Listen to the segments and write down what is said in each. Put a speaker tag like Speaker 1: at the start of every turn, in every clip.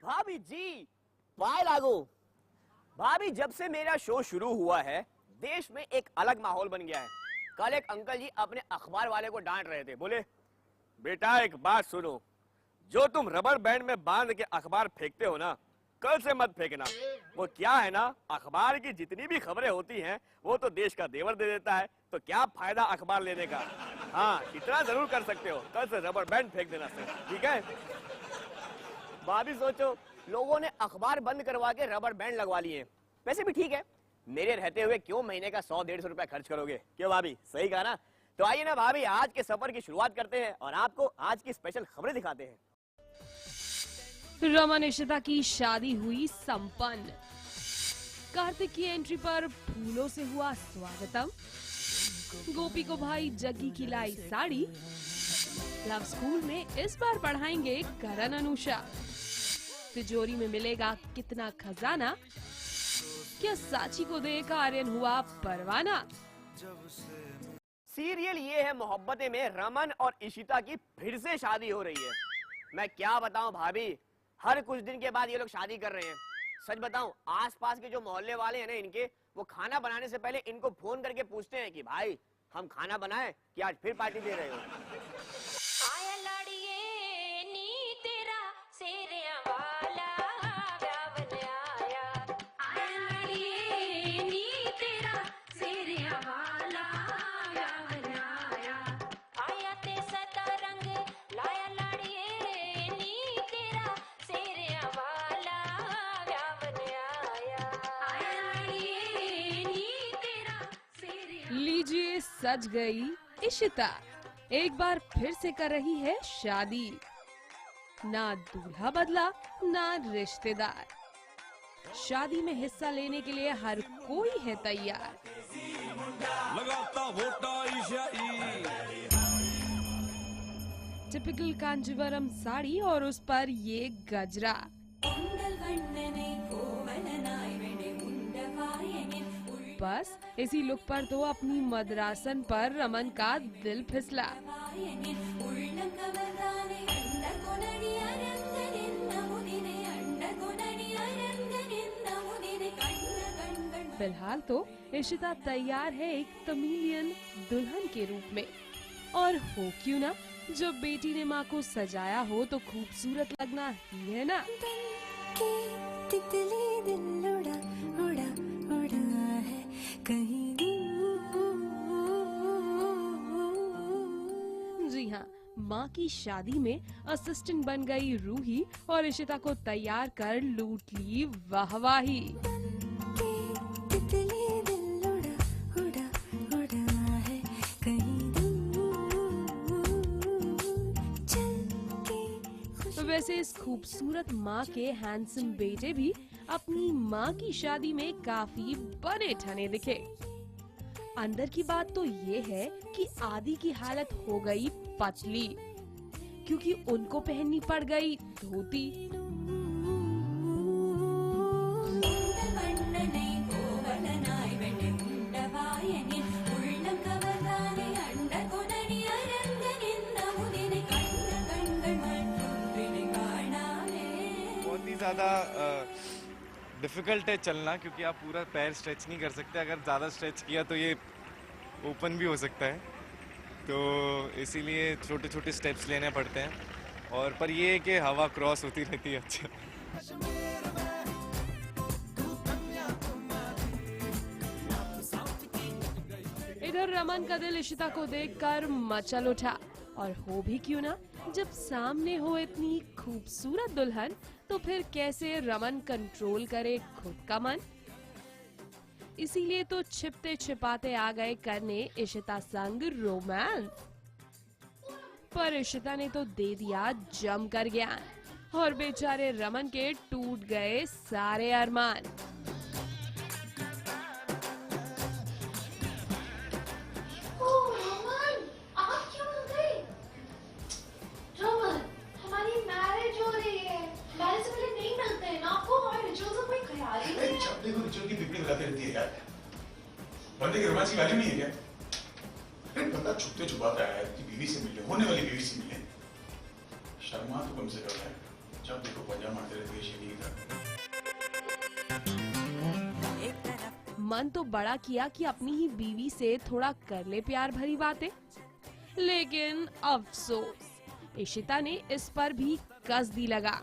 Speaker 1: भाभी जी, पाए लागू। भाभी, जब से मेरा शो शुरू हुआ है देश में एक अलग माहौल बन गया है। कल एक अंकल जी अपने अखबार वाले को डांट रहे थे। बोले, बेटा एक बात सुनो, जो तुम रबर बैंड में बांध के अखबार फेंकते हो ना, कल से मत फेंकना। वो क्या है ना, अखबार की जितनी भी खबरें होती हैं वो तो देश का देवर दे देता है, तो क्या फायदा अखबार लेने का। हाँ, इतना जरूर कर सकते हो, कल से रबर बैंड फेंक देना सर, ठीक है। भाभी सोचो, लोगों ने अखबार बंद करवा के रबर बैंड लगवा लिए। वैसे भी ठीक है, मेरे रहते हुए क्यों महीने का 100-150 रुपया खर्च करोगे। क्यों भाभी, सही कहा ना। तो आइए ना भाभी, आज के सफर की शुरुआत करते हैं और आपको आज की स्पेशल खबरें दिखाते हैं।
Speaker 2: रमन इशिता की शादी हुई संपन्न। कार्तिक की एंट्री पर फूलों से हुआ स्वागतम। गोपी को भाई जग्गी की लाई साड़ी। लव स्कूल में इस बार पढ़ाएंगे करण अनुषा। तिजोरी में मिलेगा कितना खजाना। क्या साची को देख आर्यन हुआ परवाना।
Speaker 1: सीरियल ये है मोहब्बतें में रमन और इशिता की फिर से शादी हो रही है। मैं क्या बताऊं भाभी, हर कुछ दिन के बाद ये लोग शादी कर रहे हैं। सच बताऊं, आसपास के जो मोहल्ले वाले हैं ना इनके, वो खाना बनाने से पहले इनको फोन करके पूछते हैं कि भाई हम खाना बनाएं कि आज फिर पार्टी दे रहे हो।
Speaker 3: आया लाड़िए नी तेरा सेरिया वाला व्यावन आया। आया लाड़िए नी तेरा सेरिया वाला व्यावन आया। आया ते सदा रंग लाया लाड़िए नी तेरा सेरिया वाला व्यावन आया। आया लाड़िए नी तेरा सेरिया।
Speaker 2: लीजिए सज गई इशिता, एक बार फिर से कर रही है शादी। ना दूल्हा बदला ना रिश्तेदार, शादी में हिस्सा लेने के लिए हर कोई है तैयार। टिपिकल कांजीवरम साड़ी और उस पर ये गजरा। बस इसी लुक पर तो अपनी मद्रासन पर रमन का दिल फिसला। फिलहाल तो इशिता तैयार है एक तमिलियन दुल्हन के रूप में। और हो क्यों ना, जब बेटी ने माँ को सजाया हो तो खूबसूरत लगना ही है ना। जी हाँ, माँ की शादी में असिस्टेंट बन गई रूही और इशिता को तैयार कर लूट ली वाहवाही। वैसे इस खूबसूरत माँ के हैंडसम बेटे भी अपनी माँ की शादी में काफी बने ठने दिखे। अंदर की बात तो ये है कि आदि की हालत हो गई पतली, क्योंकि उनको पहननी पड़ गई धोती।
Speaker 4: बहुत ही ज़्यादा डिफ़िकल्ट है चलना, क्योंकि आप पूरा पैर स्ट्रेच नहीं कर सकते। अगर ज़्यादा स्ट्रेच किया तो ये ओपन भी हो सकता है, तो इसीलिए छोटे छोटे स्टेप्स लेने पड़ते हैं। और पर ये है कि हवा क्रॉस होती रहती है। अच्छा,
Speaker 2: इधर रमन का दिल इशिता को देखकर मचल उठा। और हो भी क्यों ना, जब सामने हो इतनी खूबसूरत दुल्हन तो फिर कैसे रमन कंट्रोल करे खुद का मन। इसीलिए तो छिपते छिपाते आ गए करने इशिता संग रोमांस। पर इशिता ने तो दे दिया जमकर ज्ञान और बेचारे रमन के टूट गए सारे अरमान।
Speaker 5: बंदे की रोमांस की वैल्यू नहीं है क्या? अरे पता छुपते छुपाते आया कि बीवी से मिले, होने वाली बीवी से मिले। शर्मा तो कम से कम है, जब देखो पंजा मारते रहती है शेनी की तरह।
Speaker 2: मन तो बड़ा किया कि अपनी ही बीवी से थोड़ा कर ले प्यार भरी बातें, लेकिन अफसोस इशिता ने इस पर भी कसदी लगा।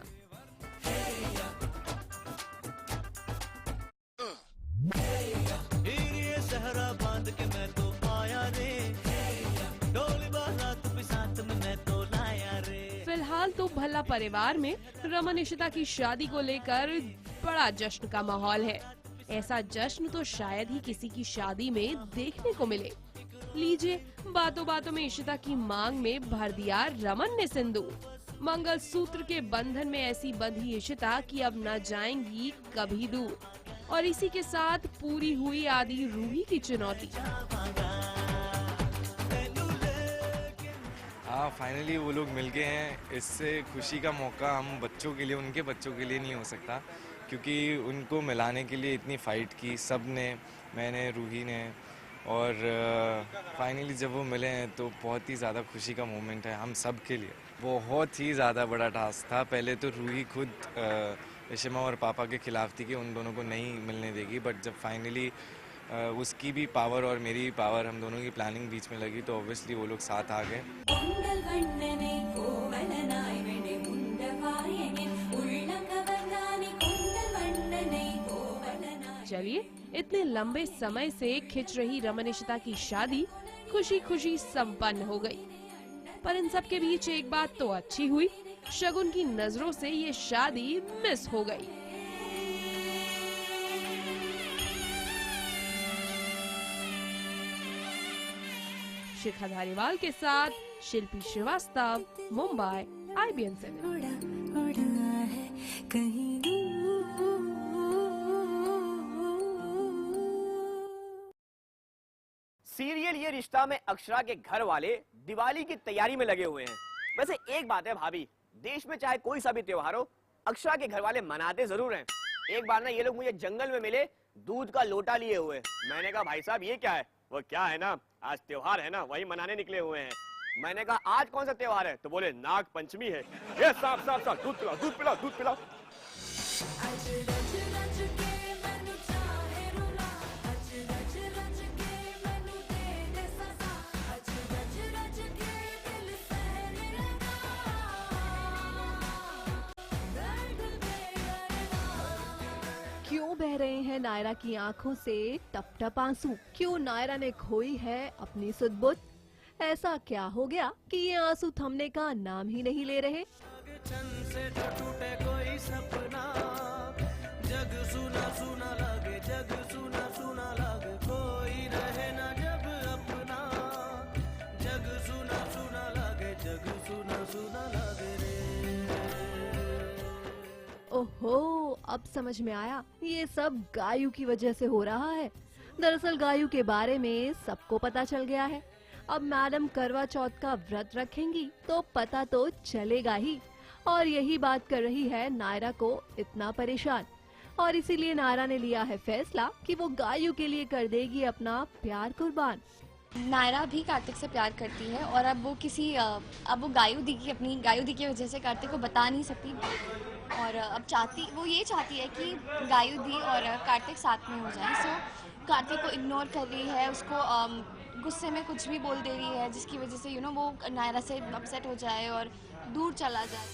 Speaker 2: फिलहाल तो भला परिवार में रमन इशिता की शादी को लेकर बड़ा जश्न का माहौल है। ऐसा जश्न तो शायद ही किसी की शादी में देखने को मिले। लीजिए, बातों बातों में इशिता की मांग में भर दिया रमन ने सिंदूर। मंगलसूत्र के बंधन में ऐसी बंधी इशिता कि अब न जाएंगी कभी दूर। और इसी के साथ पूरी हुई आदि रूही की चुनौती।
Speaker 4: हाँ, फाइनली वो लोग मिल गए हैं। इससे खुशी का मौका हम बच्चों के लिए, उनके बच्चों के लिए नहीं हो सकता, क्योंकि उनको मिलाने के लिए इतनी फ़ाइट की सब ने, मैंने, रूही ने। और फाइनली जब वो मिले हैं तो बहुत ही ज़्यादा खुशी का मोमेंट है हम सब के लिए। बहुत ही ज़्यादा बड़ा टास्क था। पहले तो रूही खुद इशिमा और पापा के खिलाफ थी कि उन दोनों को नहीं मिलने देगी, बट जब फाइनली उसकी भी पावर और मेरी भी पावर, हम दोनों की प्लानिंग बीच में लगी, तो ऑब्वियसली वो लोग साथ आ गए।
Speaker 2: चलिए, इतने लंबे समय से खिंच रही रमन इशिता की शादी खुशी खुशी संपन्न हो गई। पर इन सब के बीच एक बात तो अच्छी हुई, शगुन की नजरों से ये शादी मिस हो गई। शिखा धारीवाल के साथ शिल्पी श्रीवास्तव, मुंबई, IBN 7।
Speaker 1: सीरियल ये रिश्ता में अक्षरा के घर वाले दिवाली की तैयारी में लगे हुए हैं। वैसे एक बात है भाभी, देश में चाहे कोई सा भी त्योहार हो, अक्षरा के घर वाले मनाते जरूर हैं। एक बार ना ये लोग मुझे जंगल में मिले दूध का लोटा लिए हुए। मैंने कहा भाई साहब ये क्या है? वो क्या है ना, आज त्योहार है ना, वही मनाने निकले हुए हैं। मैंने कहा आज कौन सा त्योहार है? तो बोले नाग पंचमी है। ये साफ साफ साफ दूध पिलाओ, दूध पिलाओ, दूध पिलाओ।
Speaker 6: क्यों बह रहे हैं नायरा की आंखों से टप टप आंसू? क्यों नायरा ने खोई है अपनी सुध-बुध? ऐसा क्या हो गया कि ये आंसू थमने का नाम ही नहीं ले रहे? ओहो, अब समझ में आया, ये सब गायू की वजह से हो रहा है। दरअसल गायू के बारे में सबको पता चल गया है। अब मैडम करवा चौथ का व्रत रखेंगी तो पता तो चलेगा ही। और यही बात कर रही है नायरा को इतना परेशान। और इसीलिए नायरा ने लिया है फैसला कि वो गायू के लिए कर देगी अपना प्यार कुर्बान।
Speaker 7: नायरा भी कार्तिक से प्यार करती है और अब वो गायू दी की वजह से कार्तिक को बता नहीं सकती। और अब वो ये चाहती है कि गायू दी और कार्तिक साथ में हो जाएं। सो कार्तिक को इग्नोर कर रही है, उसको गुस्से में कुछ भी बोल दे रही है, जिसकी वजह से वो नायरा से अपसेट हो जाए और दूर चला जाए।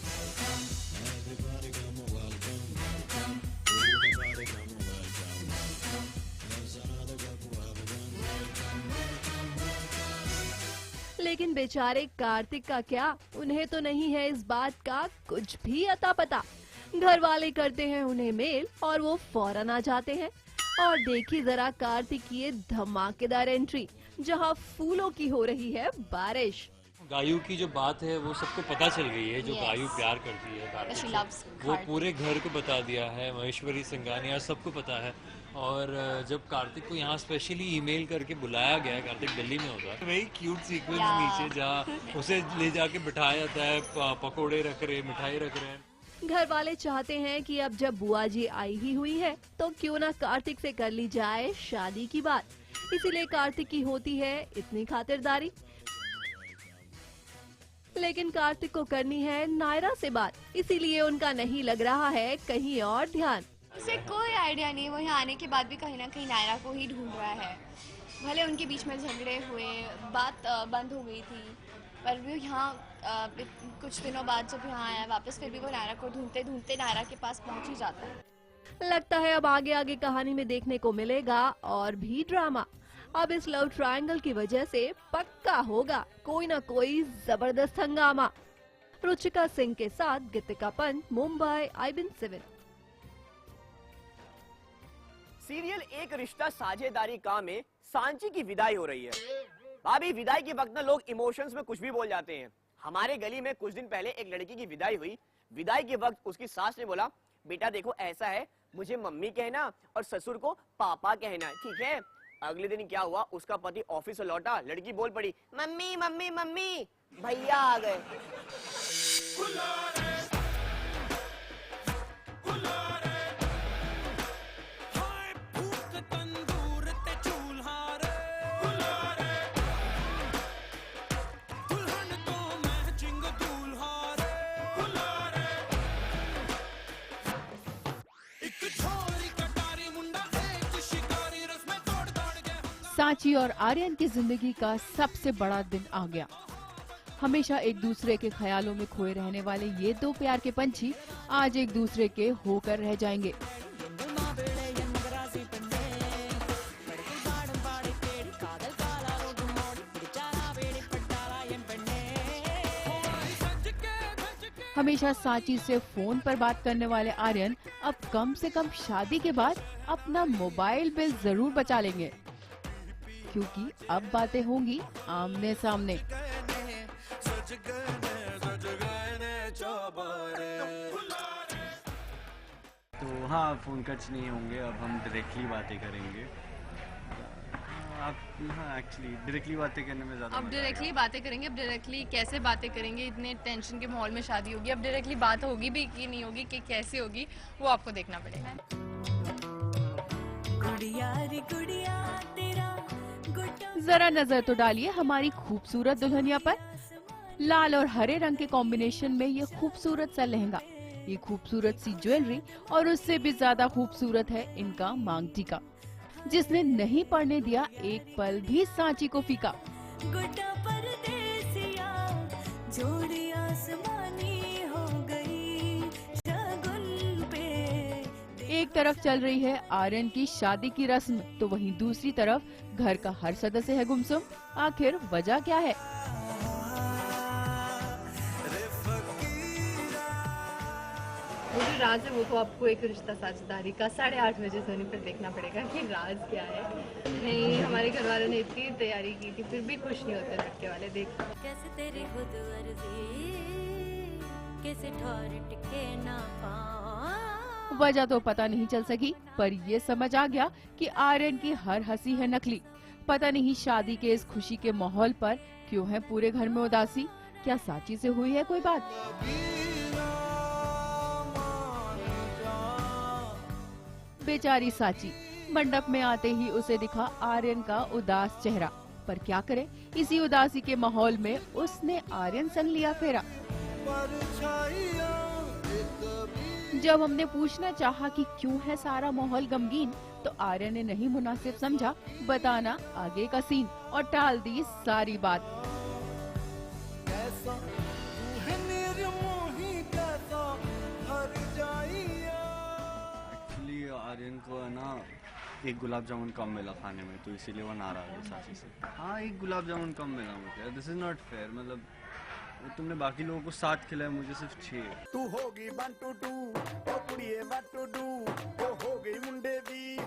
Speaker 6: लेकिन बेचारे कार्तिक का क्या, उन्हें तो नहीं है इस बात का कुछ भी अता पता। घर वाले करते हैं उन्हें मेल और वो फौरन आ जाते हैं। और देखिए जरा कार्तिक की ये धमाकेदार एंट्री, जहां फूलों की हो रही है बारिश।
Speaker 8: गायू की जो बात है वो सबको पता चल गई है, जो गायू प्यार करती है कार्तिक से, वो पूरे घर को बता दिया है, महेश्वरी सिंघानिया सबको पता है। और जब कार्तिक को यहाँ स्पेशली ईमेल करके बुलाया गया है, कार्तिक दिल्ली में होता है, वही क्यूट सीक्वेंस नीचे जहाँ उसे ले जाके बिठाया जाता है, पकोड़े रख रहे, मिठाई रख रहे हैं।
Speaker 6: घर वाले चाहते हैं कि अब जब बुआ जी आई ही हुई है तो क्यों ना कार्तिक से कर ली जाए शादी की बात। इसीलिए कार्तिक की होती है इतनी खातिरदारी। लेकिन कार्तिक को करनी है नायरा से बात, इसीलिए उनका नहीं लग रहा है कहीं और ध्यान।
Speaker 7: उसे कोई आइडिया नहीं, वो यहाँ आने के बाद भी कहीं ना कहीं नायरा को ही ढूंढ रहा है। भले उनके बीच में झगड़े हुए, बात बंद हो गई थी, पर वो यहाँ कुछ दिनों बाद जब यहाँ आया वापस, फिर भी वो नायरा को ढूंढते ढूंढते नायरा के पास पहुँच ही जाता है।
Speaker 6: लगता है अब आगे आगे कहानी में देखने को मिलेगा और भी ड्रामा। अब इस लव ट्रायंगल की वजह से पक्का होगा कोई ना कोई जबरदस्त हंगामा। रुचिका सिंह के साथ गीतिका पंत, मुंबई, IBN7।
Speaker 1: सीरियल एक रिश्ता साझेदारी का में सांची की विदाई हो रही है। भाभी, विदाई के वक्त ना लोग इमोशंस में कुछ भी बोल जाते हैं। हमारे गली में कुछ दिन पहले एक लड़की की विदाई हुई। विदाई के वक्त उसकी सास ने बोला, बेटा देखो ऐसा है, मुझे मम्मी कहना और ससुर को पापा कहना, ठीक है। अगले दिन क्या हुआ, उसका पति ऑफिस से लौटा, लड़की बोल पड़ी, मम्मी मम्मी मम्मी, भैया आ गए।
Speaker 9: सांची और आर्यन की जिंदगी का सबसे बड़ा दिन आ गया। हमेशा एक दूसरे के ख्यालों में खोए रहने वाले ये दो प्यार के पंछी आज एक दूसरे के होकर रह जाएंगे। हमेशा सांची से फोन पर बात करने वाले आर्यन अब कम से कम शादी के बाद अपना मोबाइल बिल जरूर बचा लेंगे, क्योंकि अब बातें होंगी आमने सामने।
Speaker 10: तो हाँ, फोन कट्स नहीं होंगे, अब हम डायरेक्टली बातें करेंगे। आप हाँ, एक्चुअली डायरेक्टली बातें करने में ज़्यादा
Speaker 11: अब डायरेक्टली बातें करेंगे। अब डायरेक्टली कैसे बातें करेंगे, इतने टेंशन के माहौल में शादी होगी, अब डायरेक्टली बात होगी भी कि नहीं होगी, कि कैसे होगी, वो आपको देखना पड़ेगा।
Speaker 9: जरा नजर तो डालिए हमारी खूबसूरत दुल्हनिया पर। लाल और हरे रंग के कॉम्बिनेशन में ये खूबसूरत सा लहंगा, ये खूबसूरत सी ज्वेलरी और उससे भी ज्यादा खूबसूरत है इनका मांग टीका, जिसने नहीं पड़ने दिया एक पल भी सांची को फीका। एक तरफ चल रही है आर्यन की शादी की रस्म, तो वहीं दूसरी तरफ घर का हर सदस्य है गुमसुम। आखिर वजह क्या है?
Speaker 11: वो जो राज है वो तो आपको एक रिश्ता साझेदारी का 8:30 बजे सोनी पर देखना पड़ेगा कि राज क्या है। नहीं, हमारे घर वालों ने इतनी तैयारी की थी, फिर भी खुश नहीं होते लड़के वाले। देख
Speaker 3: कैसे तेरी खुद अर्जी, कैसे ठौर टिके ना पाऊं।
Speaker 9: वजह तो पता नहीं चल सकी, पर ये समझ आ गया कि आर्यन की हर हंसी है नकली। पता नहीं शादी के इस खुशी के माहौल पर क्यों है पूरे घर में उदासी। क्या सांची से हुई है कोई बात? बेचारी सांची, मंडप में आते ही उसे दिखा आर्यन का उदास चेहरा। पर क्या करे, इसी उदासी के माहौल में उसने आर्यन संग लिया फेरा। जब हमने पूछना चाहा कि क्यों है सारा माहौल गमगीन, तो आर्यन ने नहीं मुनासिब समझा बताना आगे का सीन और टाल दी सारी बात।
Speaker 10: एक्चुअली आर्यन को ना एक गुलाब जामुन कम मिला खाने में, तो इसीलिए वो नाराज है सांची से। हाँ, एक गुलाब जामुन कम मिला मुझे। This is not fair. मतलब तुमने बाकी लोगों को 7 खिलाया, मुझे सिर्फ 6।
Speaker 12: तू होगी 1 to 2, O कुड़िए what to do, ओ हो गई मुंडे दी।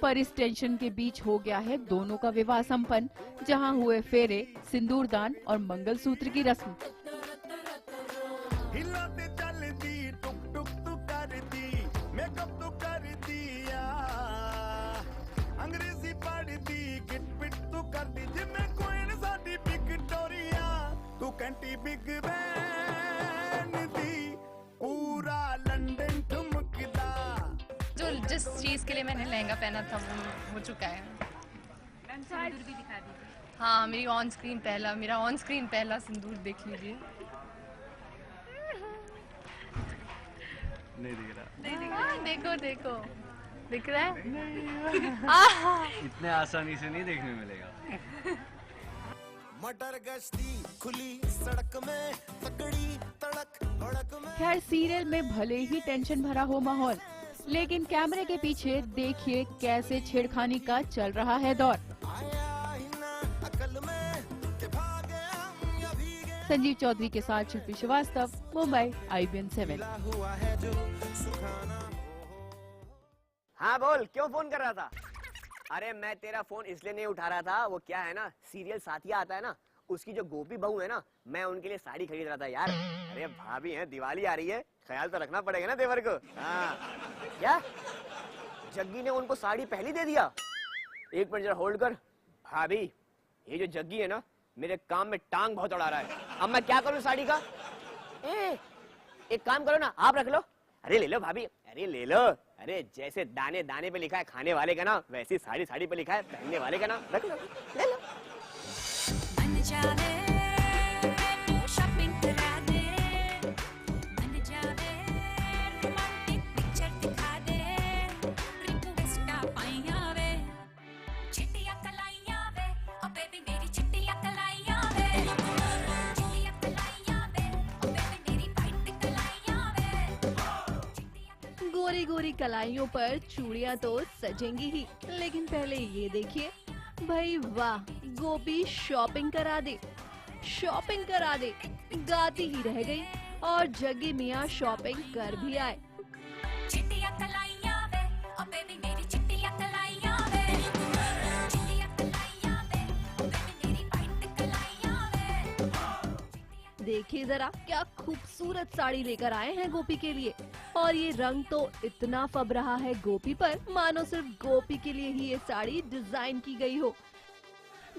Speaker 9: पर इस टेंशन के बीच हो गया है दोनों का विवाह संपन्न, जहां हुए फेरे, सिंदूरदान और मंगलसूत्र की रस्म।
Speaker 12: हिलाते चल दी, टुक टुक तू कर दी, मेकअप तू कर दिया, अंग्रेजी पढ़ दी, गिट पिट तू कर दी, जिम्मे कोई साडी विक्टोरिया, तू कंटी बिग बैन दी, पूरा
Speaker 11: इसके लिए मैंने लहंगा पहना था वो हो चुका है।
Speaker 13: मैम सिंदूर भी दिखा दीजिए।
Speaker 11: हाँ मेरा ऑन स्क्रीन पहला सिंदूर देख लीजिए।
Speaker 10: नहीं दिख रहा।
Speaker 11: नहीं दिख रहा। देखो देखो दिख रहा है।
Speaker 10: इतने आसानी से नहीं देखने मिलेगा।
Speaker 12: मटर गश्ती खुली सड़क में तकड़ी तड़क भड़क में।
Speaker 9: खैर सीरियल में भले ही टेंशन भरा हो माहौल, लेकिन कैमरे के पीछे देखिए कैसे छेड़खानी का चल रहा है दौर। संजीव चौधरी के साथ शिल्पी श्रीवास्तव, मुंबई, IBN 7।
Speaker 1: हाँ बोल, क्यों फोन कर रहा था? अरे मैं तेरा फोन इसलिए नहीं उठा रहा था, वो क्या है ना, सीरियल साथिया आता है ना, उसकी जो गोपी बहू है ना, मैं उनके लिए साड़ी खरीद रहा था यार। अरे भाभी है, दिवाली आ रही है, ख्याल तो रखना पड़ेगा ना देवर को। हाँ क्या जग्गी ने उनको साड़ी पहली दे दिया? एक मिनट जरा होल्ड कर। भाभी ये जो जग्गी है ना, मेरे काम में टांग बहुत अड़ा रहा है। अब मैं क्या करूं साड़ी का? एक काम करो ना, आप रख लो। अरे ले लो भाभी, अरे ले लो। अरे जैसे दाने दाने पे लिखा है खाने वाले का नाम, वैसी साड़ी साड़ी पे लिखा है पहनने वाले का नाम। रख लो, ले लो।
Speaker 6: गोरी गोरी कलाइयों पर चूड़ियां तो सजेंगी ही, लेकिन पहले ये देखिए भाई, वाह गोपी शॉपिंग करा दे, गाती ही रह गई और जग्गी मियाँ शॉपिंग कर भी आए। देखिए जरा क्या खूबसूरत साड़ी लेकर आए हैं गोपी के लिए, और ये रंग तो इतना फब रहा है गोपी पर, मानो सिर्फ गोपी के लिए ही ये साड़ी डिजाइन की गई हो।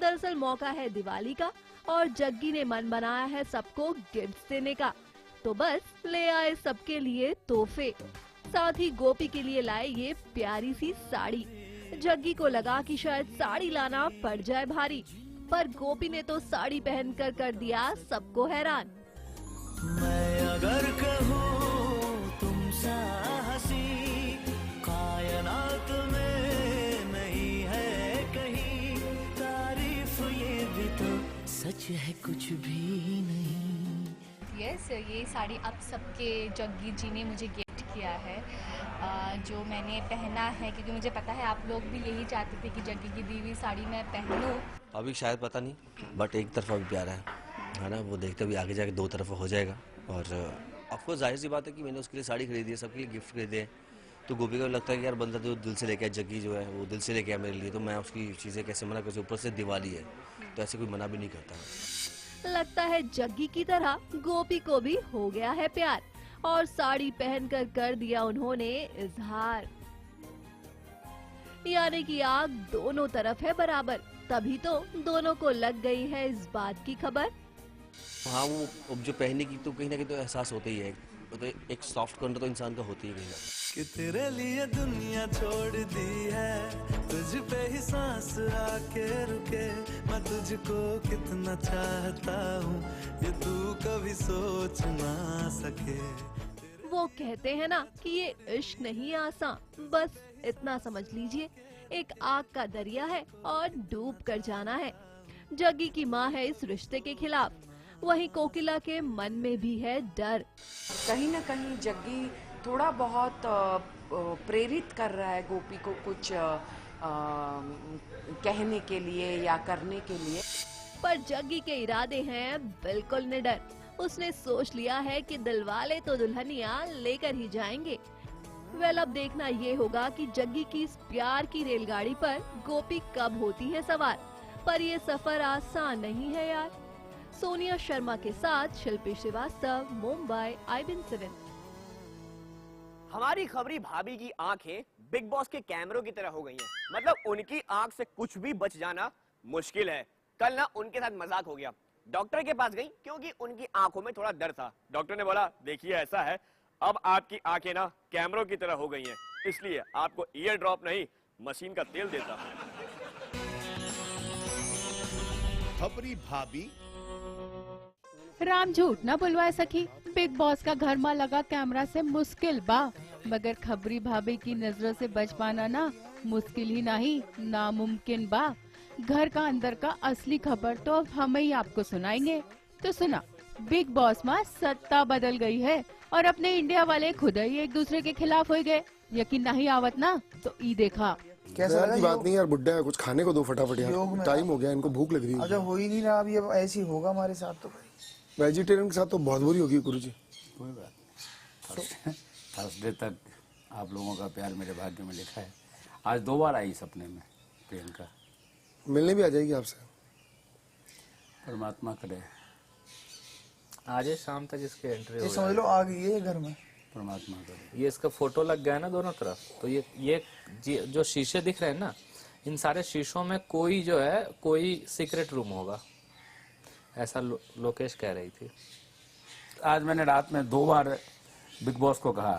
Speaker 6: दरअसल मौका है दिवाली का और जग्गी ने मन बनाया है सबको गिफ्ट देने का, तो बस ले आए सबके लिए तोहफे। साथ ही गोपी के लिए लाए ये प्यारी सी साड़ी। जग्गी को लगा कि शायद साड़ी लाना पड़ जाए भारी, पर गोपी ने तो साड़ी पहनकर कर दिया सबको हैरान।
Speaker 12: मैं अगर कहूँ तुम सा हंसी कायनात में नहीं है कहीं, तारीफ ये भी तो सच है कुछ भी नहीं।
Speaker 14: यस, ये साड़ी आप सबके जग्गी जी ने मुझे गिफ्ट किया है, जो मैंने पहना है क्योंकि मुझे पता है आप लोग भी यही चाहते थे कि जग्गी की दी हुई साड़ी मैं पहनूं।
Speaker 15: अभी शायद पता नहीं, बट एक तरफा भी प्यारा है ना, वो देखते हुए आगे जाके दो तरफा हो जाएगा। और ऑफकोर्स जाहिर सी बात है कि मैंने उसके लिए साड़ी खरीदी है, सबके लिए गिफ्ट खरीदे हैं, तो गोपी को लगता है कि यार बंदा जो दिल से लेके आया, जग्गी जो है वो दिल से लेके आया मेरे लिए, तो मैं उसकी चीज़ें कैसे मना कर, ऊपर से दिवाली है तो ऐसे कोई मना भी नहीं करता।
Speaker 6: लगता है जग्गी की तरह गोपी को भी हो गया है प्यार, और साड़ी पहनकर कर दिया उन्होंने इजहार। यानी कि आग दोनों तरफ है बराबर, तभी तो दोनों को लग गई है इस बात की खबर।
Speaker 15: हाँ वो जो पहनने की तो कहीं ना कहीं तो एहसास होता ही है, तो एक सॉफ्ट कॉर्नर तो इंसान का होता ही कहीं ना।
Speaker 12: कि तेरे लिए दुनिया छोड़ दी है, तुझ पे ही सांस आके रुके, मैं तुझको कितना चाहता हूँ ये तू कभी सोच ना सके।
Speaker 6: वो कहते हैं ना कि ये इश्क नहीं आसान, बस इतना समझ लीजिए, एक आग का दरिया है और डूब कर जाना है। जग्गी की माँ है इस रिश्ते के खिलाफ, वहीं कोकिला के मन में भी है डर।
Speaker 16: कहीं ना कहीं जग्गी थोड़ा बहुत प्रेरित कर रहा है गोपी को कुछ कहने के लिए या करने के लिए,
Speaker 6: पर जग्गी के इरादे हैं बिल्कुल निडर। उसने सोच लिया है कि दिलवाले तो दुल्हनिया लेकर ही जाएंगे। वेल अब देखना ये होगा कि जग्गी की इस प्यार की रेलगाड़ी पर गोपी कब होती है सवार, पर ये सफर आसान नहीं है यार। सोनिया शर्मा के साथ शिल्पी श्रीवास्तव, मुंबई, IBN 7।
Speaker 1: हमारी खबरी भाभी की आंखें बिग बॉस के कैमरों की तरह हो गई हैं। मतलब उनकी आंख से कुछ भी बच जाना मुश्किल है। कल ना उनके साथ मजाक हो गया, डॉक्टर के पास गई क्योंकि उनकी आंखों में थोड़ा दर्द था। डॉक्टर ने बोला देखिए ऐसा है, अब आपकी आंखें ना कैमरों की तरह हो गई हैं, इसलिए आपको ईयर ड्रॉप नहीं मशीन का तेल देता हूं।
Speaker 17: खबरी भाभी
Speaker 9: राम झूठ न बुलवाए सखी, बिग बॉस का घर में लगा कैमरा से मुश्किल बा, मगर खबरी भाभी की नजरों से बच पाना ना मुश्किल ही नहीं नामुमकिन बा। घर का अंदर का असली खबर तो अब हम ही आपको सुनाएंगे। तो सुना, बिग बॉस में सत्ता बदल गई है और अपने इंडिया वाले खुद ही एक दूसरे के खिलाफ हो गए। यकीन नहीं आवत ना तो ई देखा।
Speaker 18: कैसा की बात नहीं यार, बुड्ढा है, कुछ खाने को दो फटाफट यार, टाइम हो गया, इनको भूख लग रही है।
Speaker 19: अच्छा, हो ही नहीं रहा, अब ये ऐसे ही होगा हमारे साथ। तो
Speaker 18: वेजिटेरियन के साथ तो बहुत बुरी होगी गुरुजी।
Speaker 20: कोई बात नहीं, थर्सडे तक आप लोगों का प्यार मेरे भाग्य में लिखा है। आज 2 बार आई सपने में प्रियंका,
Speaker 18: मिलने भी आ जाएगी आपसे।
Speaker 20: परमात्मा करे
Speaker 21: आज शाम तक इसके एंट्री
Speaker 19: ये समझ लो आ गई है घर में।
Speaker 20: परमात्मा करे।
Speaker 21: ये इसका फोटो लग गया है ना दोनों तरफ, तो ये जो शीशे दिख रहे हैं ना, इन सारे शीशों में कोई जो है कोई सीक्रेट रूम होगा, ऐसा लोकेश कह रही थी।
Speaker 20: आज मैंने रात में 2 बार बिग बॉस को कहा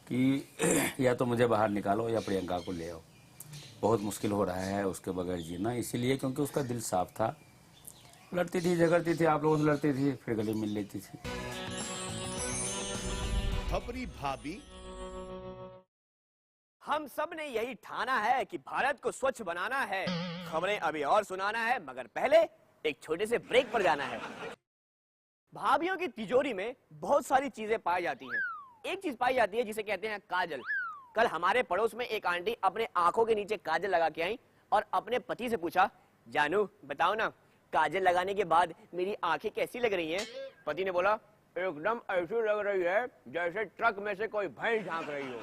Speaker 20: कि या तो मुझे बाहर निकालो या प्रियंका को ले आओ, बहुत मुश्किल हो रहा है उसके बगैर जीना। इसीलिए क्योंकि उसका दिल साफ था, लड़ती थी झगड़ती थी, आप लोगों से लड़ती थी, फिर गले मिल लेती थी।
Speaker 17: खबरी भाभी
Speaker 1: हम सब ने यही ठाना है कि भारत को स्वच्छ बनाना है। खबरें अभी और सुनाना है, मगर पहले एक छोटे से ब्रेक पर जाना है। भाभीयों की तिजोरी में बहुत सारी चीजें पाई जाती हैं। एक चीज पाई जाती है जिसे कहते हैं काजल। कल हमारे पड़ोस में एक आंटी अपने आंखों के नीचे काजल लगा के आई और अपने पति से पूछा, जानू बताओ ना, काजल लगाने के बाद मेरी आंखें कैसी लग रही हैं? पति ने बोला, एकदम ऐसी लग रही है जैसे ट्रक में से कोई भैंस झांक रही हो।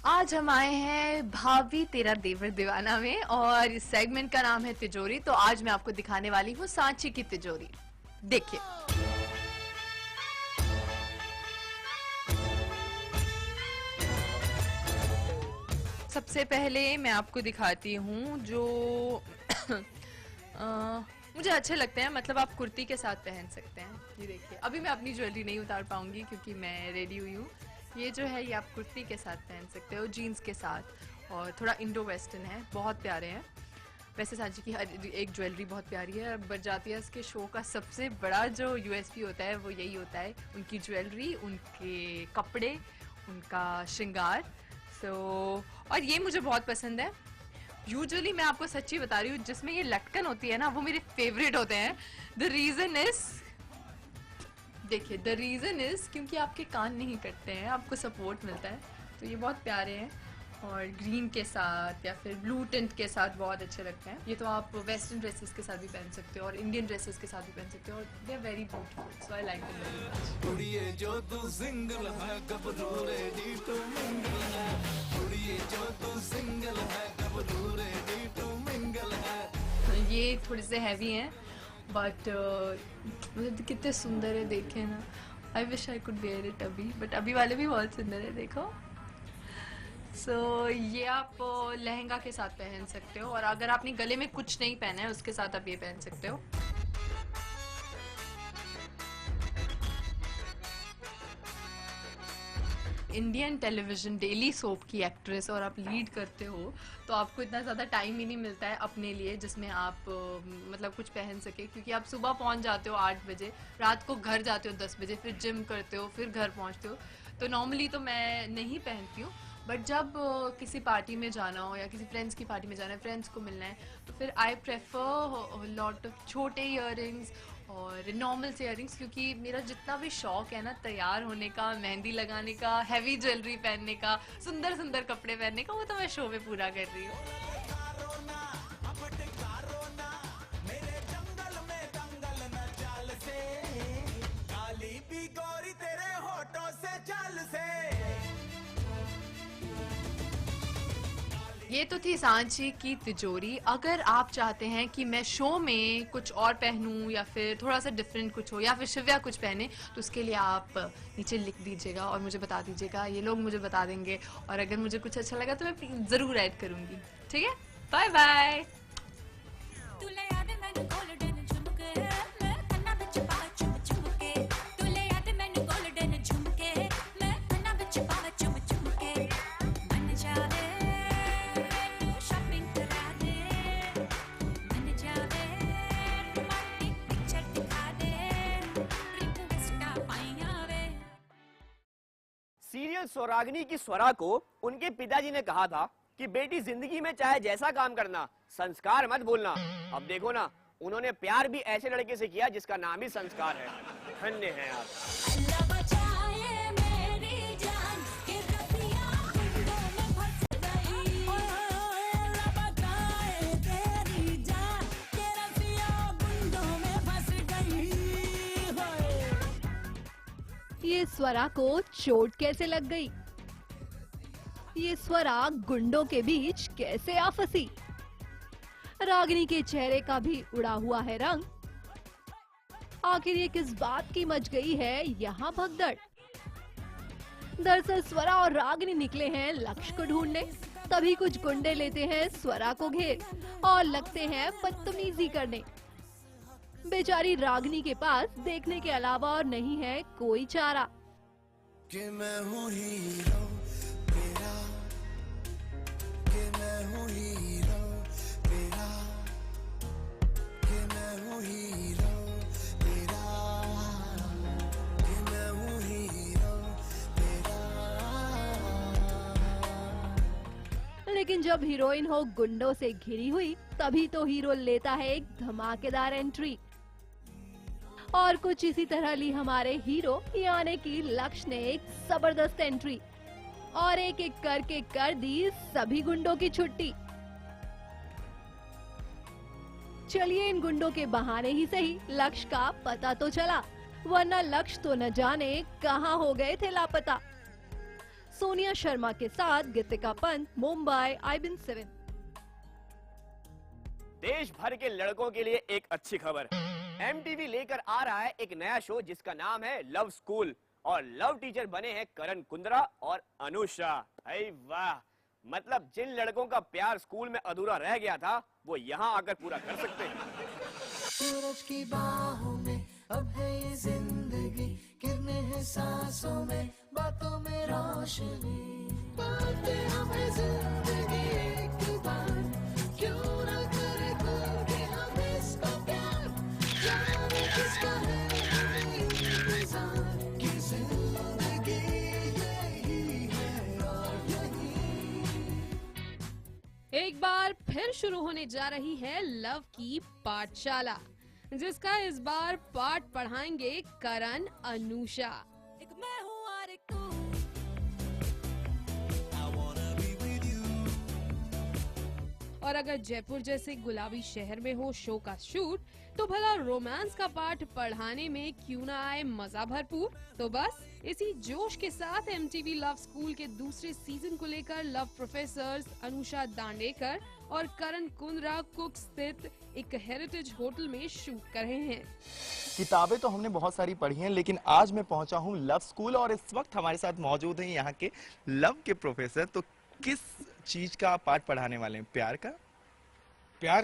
Speaker 11: आज हम आए हैं भाभी तेरा देवर दीवाना में और इस सेगमेंट का नाम है तिजोरी। तो आज मैं आपको दिखाने वाली हूँ सांची की तिजोरी। देखिए, सबसे पहले मैं आपको दिखाती हूँ जो मुझे अच्छे लगते हैं, मतलब आप कुर्ती के साथ पहन सकते हैं। ये देखिए, अभी मैं अपनी ज्वेलरी नहीं उतार पाऊंगी क्योंकि मैं रेडी हुई हूँ। ये जो है ये आप कुर्ती के साथ पहन सकते हो, जीन्स के साथ, और थोड़ा इंडो वेस्टर्न है, बहुत प्यारे हैं। वैसे सांची की हर एक ज्वेलरी बहुत प्यारी है। बरजातियास के शो का सबसे बड़ा जो यूएसपी होता है वो यही होता है, उनकी ज्वेलरी, उनके कपड़े, उनका श्रृंगार। और ये मुझे बहुत पसंद है। यूजुअली मैं आपको सच्ची बता रही हूँ, जिसमें ये लटकन होती है ना, वो मेरे फेवरेट होते हैं। द रीज़न इज़, देखिए, द रीज़न इज़ क्योंकि आपके कान नहीं कटते हैं, आपको सपोर्ट मिलता है। तो ये बहुत प्यारे हैं और ग्रीन के साथ या फिर ब्लू टिंट के साथ बहुत अच्छे लगते हैं। ये तो आप वेस्टर्न ड्रेसेस के साथ भी पहन सकते हो और इंडियन ड्रेसेस के साथ भी पहन सकते हो, और they are very beautiful, so I like them very much.
Speaker 12: कुड़िए जो तू सिंगल है गबरू रेडी टू मिंगल है, कुड़िए जो तू सिंगल है गबरू रेडी टू मिंगल है।
Speaker 11: ये थोड़े से हैवी हैं बट कितने सुंदर है, देखें ना। I wish I could wear it अभी, बट अभी वाले भी बहुत सुंदर है, देखो। ये आप लहंगा के साथ पहन सकते हो, और अगर आपने गले में कुछ नहीं पहना है उसके साथ आप ये पहन सकते हो। इंडियन टेलीविजन डेली सोप की एक्ट्रेस और आप लीड करते हो, तो आपको इतना ज़्यादा टाइम ही नहीं मिलता है अपने लिए जिसमें आप मतलब कुछ पहन सके, क्योंकि आप सुबह पहुंच जाते हो 8 बजे, रात को घर जाते हो 10 बजे, फिर जिम करते हो, फिर घर पहुंचते हो। तो नॉर्मली तो मैं नहीं पहनती हूँ, बट जब किसी पार्टी में जाना हो या किसी फ्रेंड्स की पार्टी में जाना है, फ्रेंड्स को मिलना है, तो फिर आई प्रेफर लॉट ऑफ छोटे ईयरिंग्स और नॉर्मल से ईयरिंग्स, क्योंकि मेरा जितना भी शौक है ना तैयार होने का, मेहंदी लगाने का, हैवी ज्वेलरी पहनने का, सुंदर सुंदर कपड़े पहनने का, वो तो मैं शो में पूरा कर रही हूँ। ये तो थी सांची की तिजोरी। अगर आप चाहते हैं कि मैं शो में कुछ और पहनूं या फिर थोड़ा सा डिफरेंट कुछ हो या फिर शिव्या कुछ पहने, तो उसके लिए आप नीचे लिख दीजिएगा और मुझे बता दीजिएगा, ये लोग मुझे बता देंगे, और अगर मुझे कुछ अच्छा लगा तो मैं ज़रूर ऐड करूँगी। ठीक है, बाय बाय।
Speaker 1: सीरियल स्वरागिनी की स्वरा को उनके पिताजी ने कहा था कि बेटी जिंदगी में चाहे जैसा काम करना, संस्कार मत भूलना। अब देखो ना, उन्होंने प्यार भी ऐसे लड़के से किया जिसका नाम ही संस्कार है। धन्य हैं आप।
Speaker 6: ये स्वरा को चोट कैसे लग गई? ये स्वरा गुंडों के बीच कैसे आ फंसी? रागिनी के चेहरे का भी उड़ा हुआ है रंग। आखिर ये किस बात की मच गई है यहाँ भगदड़? दरअसल स्वरा और रागिनी निकले हैं लक्ष्य को ढूंढने, तभी कुछ गुंडे लेते हैं स्वरा को घेर और लगते हैं बदतमीजी करने। बेचारी रागिनी के पास देखने के अलावा और नहीं है कोई चारा।
Speaker 12: कि मैं हूँ हीरो तेरा, कि मैं हूँ हीरो तेरा, कि मैं हूँ हीरो तेरा, कि मैं हूँ हीरो तेरा।
Speaker 6: लेकिन जब हीरोइन हो गुंडों से घिरी हुई, तभी तो हीरो लेता है एक धमाकेदार एंट्री। और कुछ इसी तरह ली हमारे हीरो यानी कि लक्ष्य ने एक जबरदस्त एंट्री और एक एक करके कर दी सभी गुंडों की छुट्टी। चलिए इन गुंडों के बहाने ही सही लक्ष्य का पता तो चला, वरना लक्ष्य तो न जाने कहां हो गए थे लापता। सोनिया शर्मा के साथ गीतिका पंत, मुंबई, IBN7।
Speaker 1: देश भर के लड़कों के लिए एक अच्छी खबर। MTV लेकर आ रहा है एक नया शो जिसका नाम है लव स्कूल, और लव टीचर बने हैं करण कुंद्रा और अनुषा। अरे वाह, मतलब जिन लड़कों का प्यार स्कूल में अधूरा रह गया था वो यहाँ आकर पूरा कर सकते हैं।
Speaker 12: सूरज की बाहों में अब है ये जिंदगी, किरणें हैं सांसों में, बातों में रोशनी, पाते हमें जिंदगी एक बार, क्यों ना करे कोई हम इसका प्यार, जाने किसका है इंतजार, कि जिंदगी यही है और यही।
Speaker 2: एक बार फिर शुरू होने जा रही है लव की पाठशाला, जिसका इस बार पाठ पढ़ाएंगे करण, अनुषा।
Speaker 12: एक मैं हूँ और एक तू,
Speaker 2: और अगर जयपुर जैसे गुलाबी शहर में हो शो का शूट, तो भला रोमांस का पाठ पढ़ाने में क्यों ना आए मजा भरपूर। तो बस इसी जोश के साथ MTV लव स्कूल के दूसरे सीजन को लेकर लव प्रोफेसर्स अनुषा दांडेकर और करण कुंद्रा कुक स्थित एक हेरिटेज होटल में शूट कर रहे हैं।
Speaker 5: किताबें तो हमने बहुत सारी पढ़ी हैं, लेकिन आज मैं पहुंचा हूं लव स्कूल और इस वक्त हमारे साथ मौजूद हैं यहाँ के लव के प्रोफेसर। तो किस चीज का आप पाठ पढ़ाने वाले हैं?
Speaker 22: प्यार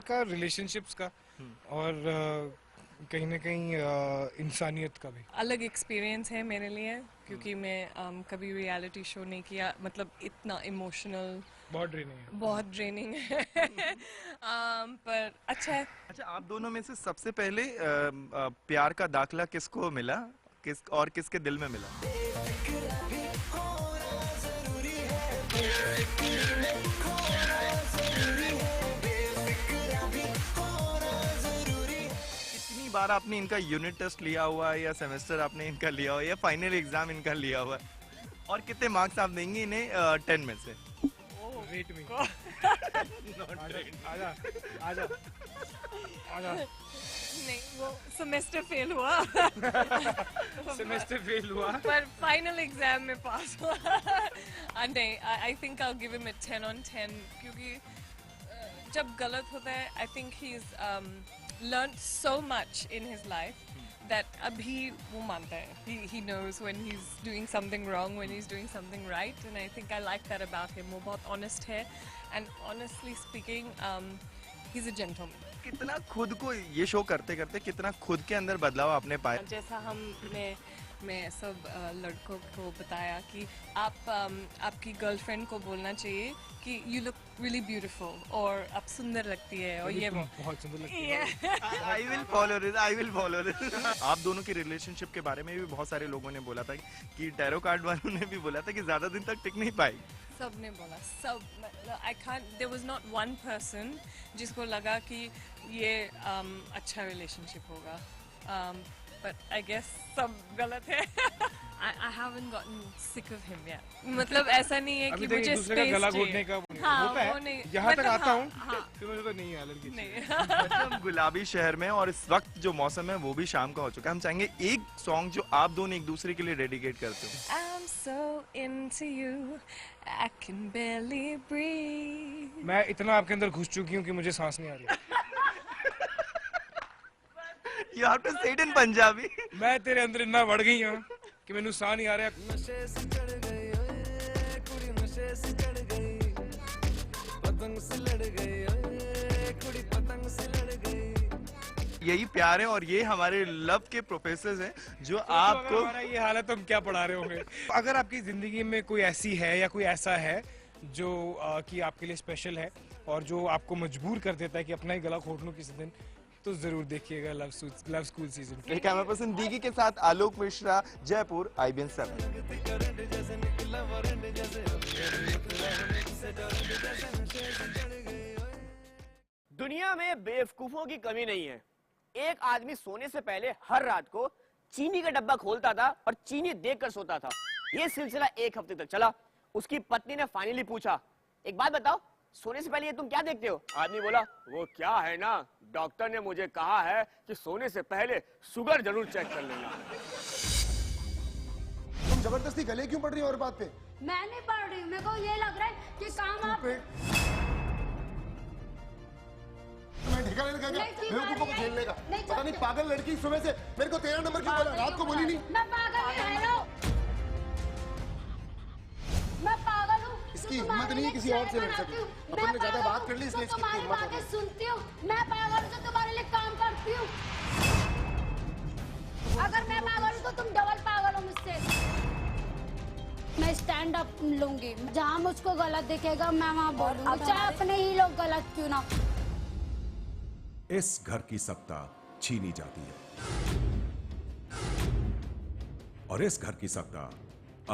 Speaker 22: का, रिलेशनशिप्स का और कहीं ना कहीं इंसानियत का भी।
Speaker 23: अलग एक्सपीरियंस है मेरे लिए, क्योंकि मैं कभी रियलिटी शो नहीं किया, मतलब इतना इमोशनल।
Speaker 22: बहुत ड्रेनिंग है।
Speaker 23: बहुत ड्रेनिंग है पर अच्छा है।
Speaker 5: अच्छा, आप दोनों में से सबसे पहले प्यार का दाखला किसको मिला, किसके दिल में मिला? कितनी बार आपने इनका यूनिट टेस्ट लिया हुआ है, या सेमेस्टर आपने इनका लिया हुआ है, या फाइनल एग्जाम इनका लिया हुआ है, और कितने मार्क्स आप देंगे इन्हें 10 में से?
Speaker 22: रेट में। आजा।
Speaker 23: नहीं, वो सेमेस्टर फेल हुआ।
Speaker 22: सेमेस्टर फेल हुआ
Speaker 23: पर फाइनल एग्जाम में पास हुआ। नहीं, I think I'll give him a 10 on 10 क्योंकि जब गलत होता है, I think he's learned so much in his life that अभी वो मानता है. He knows when he's doing something wrong, when he's doing something right, and I think I like that about him. वो बहुत honest है, and honestly speaking, he's a gentleman.
Speaker 5: कितना खुद को ये शो करते करते कितना खुद के अंदर बदलाव आपने पाया?
Speaker 23: जैसा मैं सब लड़कों को बताया कि आपकी गर्लफ्रेंड को बोलना चाहिए कि यू लुक रियली ब्यूटीफुल और आप सुंदर लगती है और ये
Speaker 22: बहुत सुंदर लगती है.
Speaker 5: I will follow this. आप दोनों की रिलेशनशिप के बारे में भी बहुत सारे लोगों ने बोला था कि टैरो कार्ड वालों ने भी बोला था कि ज्यादा दिन तक टिक नहीं पाई.
Speaker 23: सबने बोला, सब. There was not one person जिसको लगा कि ये अच्छा रिलेशनशिप होगा. But I guess सब गलत है. I haven't gotten sick of him yet. मतलब ऐसा नहीं है कि मुझे स्पेस चाहिए.
Speaker 22: गला घोटने का होता है. यहाँ तक आता हूँ, फिर मुझे तो नहीं है एलर्जी.
Speaker 5: नहीं. गुलाबी शहर में और इस वक्त जो मौसम है वो भी शाम का हो चुका है. हम चाहेंगे एक सॉन्ग जो आप दोनों एक दूसरे के लिए डेडिकेट करते हो.
Speaker 23: I'm so into you, I can barely breathe.
Speaker 22: मैं इतना आपके अंदर घुस चुकी हूँ कि मुझे सांस नहीं आ रही.
Speaker 5: You have to say it in Punjabi.
Speaker 22: मैं तेरे अंदर इतना बढ़ गई हूँ कि मैंने सांस नहीं आ रहा.
Speaker 12: नशे से चढ़ गई ओए कुड़ी, नशे से चढ़ गई, पतंग से लड़ गई ओए कुड़ी, पतंग से लड़ गई.
Speaker 5: यही प्यार है और ये हमारे लव के प्रोफेसर्स हैं जो आपको
Speaker 22: हमारा ये हालत हम क्या पढ़ा रहे होंगे. अगर आपकी जिंदगी में कोई ऐसी है या कोई ऐसा है जो कि आपके लिए स्पेशल है और जो आपको मजबूर कर देता है कि अपना ही गला घोट लो किसी दिन, तो जरूर देखिएगा love school season.
Speaker 5: Camera person Dighi के साथ आलोक मिश्रा, जयपुर, IBN 7.
Speaker 1: दुनिया में बेवकूफों की कमी नहीं है. एक आदमी सोने से पहले हर रात को चीनी का डब्बा खोलता था और चीनी देखकर सोता था. ये सिलसिला एक हफ्ते तक चला. उसकी पत्नी ने फाइनली पूछा, एक बात बताओ, सोने से पहले ये तुम क्या देखते हो? आदमी बोला, वो क्या है ना, डॉक्टर ने मुझे कहा है कि सोने से पहले शुगर जरूर चेक कर लेना.
Speaker 18: तुम जबरदस्ती गले क्यों पड़ रही हो और बात पे?
Speaker 4: मैं नहीं पढ़ रही हूँ, मेरे को ये लग रहा है कि काम आप
Speaker 18: मैं ठेका लेने का क्या? बेवकूफों को झेलने का. पता नहीं पागल लड़की सुबह से मेरे को 13 नंबर क्यों बोला, रात को बोली नहीं.
Speaker 4: मैं पागल नहीं हूँ, मैं पागल हूँ.
Speaker 18: इसकी हिम्मत नहीं है किसी और से लड़ सके. अपन ने ज्यादा बात कर ली इसलिए इसकी हिम्मत हो गई.
Speaker 4: सुनती हूँ, मैं पागल हूँ तो तुम्हारे लिए काम करती हूँ. अगर मैं पागल हूँ तो तुम डबल पागल हो मुझसे. मैं स्टैंड अप लूंगी, जहाँ मुझको गलत दिखेगा मैं वहाँ बोलूंगी, चाहे अपने ही लोग गलत क्यों ना.
Speaker 7: इस घर की सत्ता छीनी जाती है और इस घर की सत्ता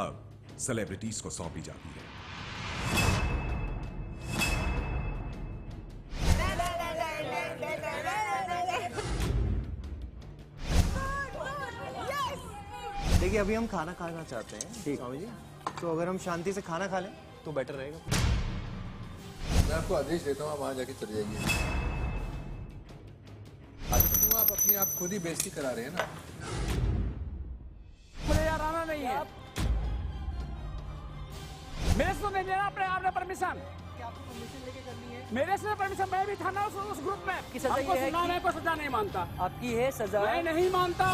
Speaker 7: अब सेलिब्रिटीज को सौंपी जाती है.
Speaker 10: देखिए अभी हम खाना खाना चाहते हैं, ठीक स्वामी जी, तो अगर हम शांति से खाना खा लें तो बेटर रहेगा.
Speaker 8: मैं आपको आदेश देता हूँ, आप वहाँ जाके चले जाइए. आप अपनी आप खुद ही बेइज्जती करा रहे हैं ना.
Speaker 24: मुझे यार आना नहीं है, मेरे से नहीं लेना अपने आपने परमिशन.
Speaker 8: आपको परमिशन लेके करनी है.
Speaker 24: मेरे से परमिशन, मैं भी था ना उस ग्रुप में. हमको सुनाने को सजा नहीं मानता.
Speaker 8: आपकी है सजा,
Speaker 24: मैं नहीं मानता.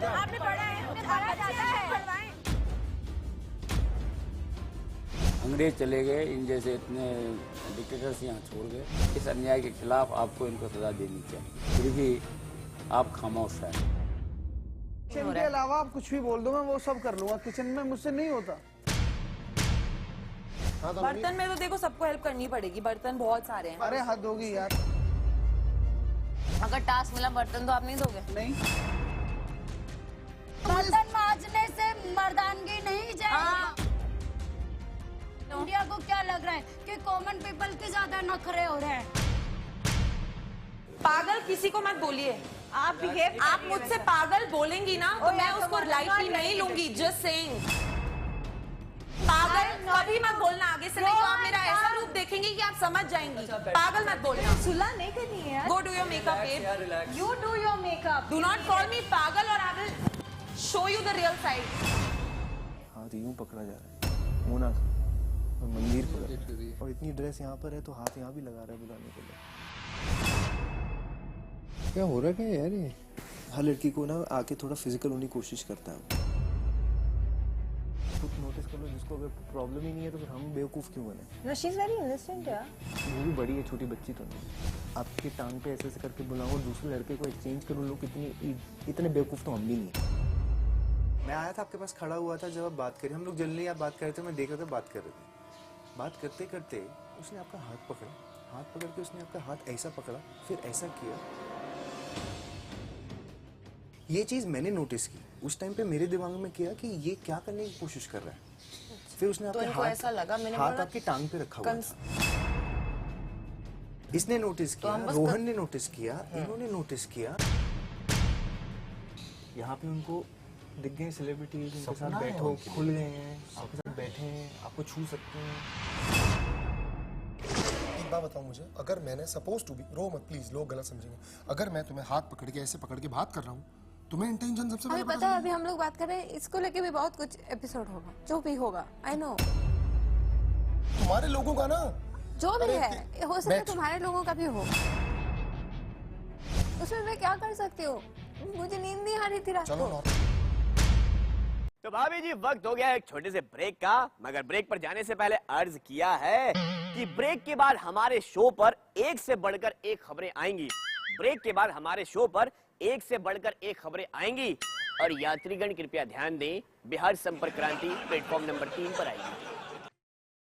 Speaker 4: आपने पढ़ा है, पढ़ा जाता है.
Speaker 20: अंग्रेज चले गए, इन जैसे इतने डिक्टेटर्स यहाँ छोड़ गए. इस अन्याय के खिलाफ आपको इनको सजा देनी चाहिए. फिर भी आप खामोश हैं.
Speaker 19: किचन के अलावा आप कुछ भी बोल दो, मैं वो सब कर लूंगा. किचन में मुझसे नहीं होता.
Speaker 25: बर्तन में तो देखो सबको हेल्प करनी पड़ेगी, बर्तन बहुत सारे हैं.
Speaker 19: अरे हद होगी यार.
Speaker 25: अगर टास्क मिला बर्तन तो आप नहीं दोगे?
Speaker 19: नहीं.
Speaker 4: बर्तन मांजने से मर्दानगी नहीं जाएगी. इंडिया को क्या लग रहा है कि कॉमन पीपल के ज्यादा नखरे हो रहे हैं.
Speaker 25: पागल किसी को मत बोलिए. आप मुझसे पागल बोलेंगी ना तो मैं उसको लाइटली नहीं लूंगी. जस्ट सेइंग, पागल कभी मत बोलना आगे से, नहीं तो आप मेरा ऐसा रूप देखेंगे कि आप समझ जाएंगी. पागल मत बोलना.
Speaker 4: सुलह नहीं करनी है.
Speaker 25: Go do your makeup, babe.
Speaker 4: You do your makeup.
Speaker 25: Do not call me पागल और I will show you the real side.
Speaker 19: हाथ यूं पकड़ा जा रहा है, मुंह ना और मंदिर पकड़, और इतनी ड्रेस यहाँ पर है तो हाथ यहाँ भी लगा रहा है बुलाने के लिए। क्या हो रहा है यार ये? हर लड़की को ना आके थोड़ा फिजिकल होने की कोशिश करता है। खुद नोटिस कर लो, जिसको अगर प्रॉब्लम ही नहीं है तो फिर हम बेवकूफ क्यों बने?
Speaker 25: No, she's very innocent, यार।
Speaker 19: वो भी बड़ी है, छोटी बच्ची तो नहीं। आपके टांग पे ऐसे ऐसे करके बुलाओ, दूसरे लड़के को एक्सचेंज करो, लोग इतने बेवकूफ तो हम भी नहीं। मैं आया था आपके पास, खड़ा हुआ था जब आप बात करी, हम लोग जल्दी आप बात कर रहे थे, मैं देख रहा था बात कर रहे थे। बात करते करते उसने आपका हाथ पकड़ा, हाथ पकड़ के उसने आपका हाथ ऐसा पकड़ा, फिर ऐसा किया। ये चीज मैंने नोटिस की उस टाइम पे, मेरे दिमाग में किया कि ये क्या करने की कोशिश कर रहा है। फिर उसने
Speaker 25: तो
Speaker 19: आपके
Speaker 25: इनको ऐसा लगा, मैंने
Speaker 19: हाथ
Speaker 25: बोला
Speaker 19: आपकी टांग पे रखा हुआ था। इसने नोटिस किया, रोहन ने नोटिस किया, इन्होंने नोटिस किया। यहाँ पे उनको दिख गए सेलिब्रिटीज, उनके साथ बैठो, खुल गए हैं, आपके साथ बैठे हैं, आपको छू सकते हैं।
Speaker 18: एक बात बताओ मुझे, अगर मैंने सपोज टू बी, रो मत प्लीज, लोग गलत समझेंगे, अगर मैं तुम्हें हाथ पकड़ के ऐसे पकड़ के बात कर रहा हूँ, तुम्हें इंटेंशन सबसे
Speaker 25: अभी पता है, अभी हम लोग बात कर रहे हैं, इसको लेके भी बहुत कुछ एपिसोड होगा, जो भी होगा, आई नो।
Speaker 18: तुम्हारे लोगों का ना,
Speaker 25: जो भी है, हो सकता है तुम्हारे लोगों का भी हो, उसमें मैं क्या कर सकती हूँ? मुझे नींद नहीं आ रही थी रात को।
Speaker 1: तो भाभी जी, वक्त हो गया एक छोटे से ब्रेक का, मगर ब्रेक पर जाने से पहले अर्ज किया है कि ब्रेक के बाद हमारे शो पर एक से बढ़कर एक खबरें आएंगी। ब्रेक के बाद हमारे शो पर एक से बढ़कर एक खबरें आएंगी और यात्रीगण कृपया ध्यान दें, बिहार संपर्क क्रांति प्लेटफॉर्म नंबर 3 पर आएगी।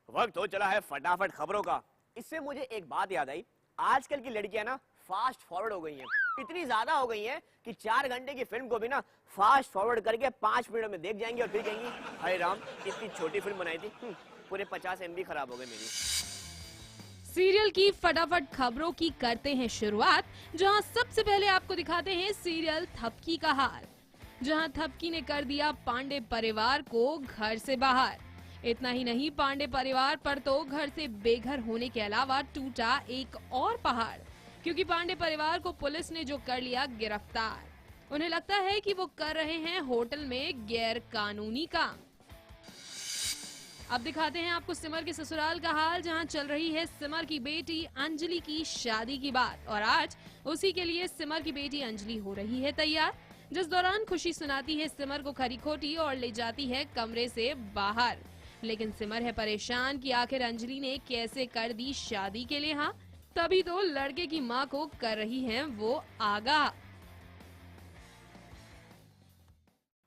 Speaker 1: वक्त हो चला है फटाफट खबरों का। इससे मुझे एक बात याद आई, आजकल की लड़कियां ना फास्ट फॉरवर्ड हो गई हैं, इतनी ज्यादा हो गई हैं कि 4 घंटे की फिल्म को भी ना फास्ट फॉरवर्ड करके 5 मिनट में देख जाएंगी और फिर कहेंगी हाय राम, इतनी छोटी फिल्म बनाई थी, पूरे 50 MB खराब हो गए मेरी।
Speaker 2: सीरियल की फटाफट खबरों की करते हैं शुरुआत, जहां सबसे पहले आपको दिखाते हैं सीरियल थपकी का हाल, जहां थपकी ने कर दिया पांडे परिवार को घर से बाहर। इतना ही नहीं, पांडे परिवार पर तो घर से बेघर होने के अलावा टूटा एक और पहाड़, क्योंकि पांडे परिवार को पुलिस ने जो कर लिया गिरफ्तार। उन्हें लगता है कि वो कर रहे हैं होटल में गैर कानूनी काम। अब दिखाते हैं आपको सिमर के ससुराल का हाल, जहां चल रही है सिमर की बेटी अंजलि की शादी की बात, और आज उसी के लिए सिमर की बेटी अंजलि हो रही है तैयार, जिस दौरान खुशी सुनाती है सिमर को खरी खोटी और ले जाती है कमरे से बाहर। लेकिन सिमर है परेशान कि आखिर अंजलि ने कैसे कर दी शादी के लिए हाँ, तभी तो लड़के की माँ को कर रही हैं वो आगाह।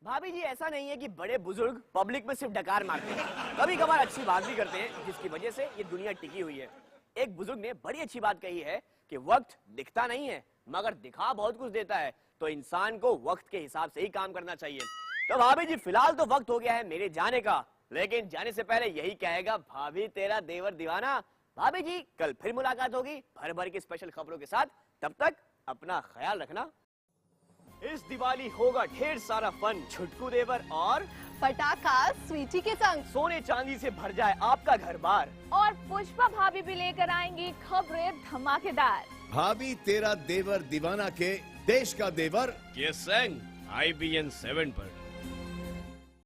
Speaker 1: भाभी जी, ऐसा नहीं है कि बड़े बुजुर्ग पब्लिक में सिर्फ डकार मारते हैं, कभी कभार अच्छी बात भी करते हैं, जिसकी वजह से ये दुनिया टिकी हुई है। एक बुजुर्ग ने बड़ी अच्छी बात कही है कि वक्त दिखता नहीं है मगर दिखा बहुत कुछ देता है, तो इंसान को वक्त के हिसाब से ही काम करना चाहिए। तो भाभी जी, फिलहाल तो वक्त हो गया है मेरे जाने का, लेकिन जाने से पहले यही कहेगा भाभी तेरा देवर दीवाना। भाभी जी, कल फिर मुलाकात होगी भर भर की स्पेशल खबरों के साथ, तब तक अपना ख्याल रखना। इस दिवाली होगा ढेर सारा फन, छुटकू देवर और
Speaker 3: पटाखा स्वीटी के संग,
Speaker 1: सोने चांदी से भर जाए आपका घर बार,
Speaker 3: और पुष्पा भाभी भी लेकर आएंगी खबरें धमाकेदार।
Speaker 17: भाभी तेरा देवर दीवाना के देश का देवर
Speaker 1: ये संग IBN 7 पर।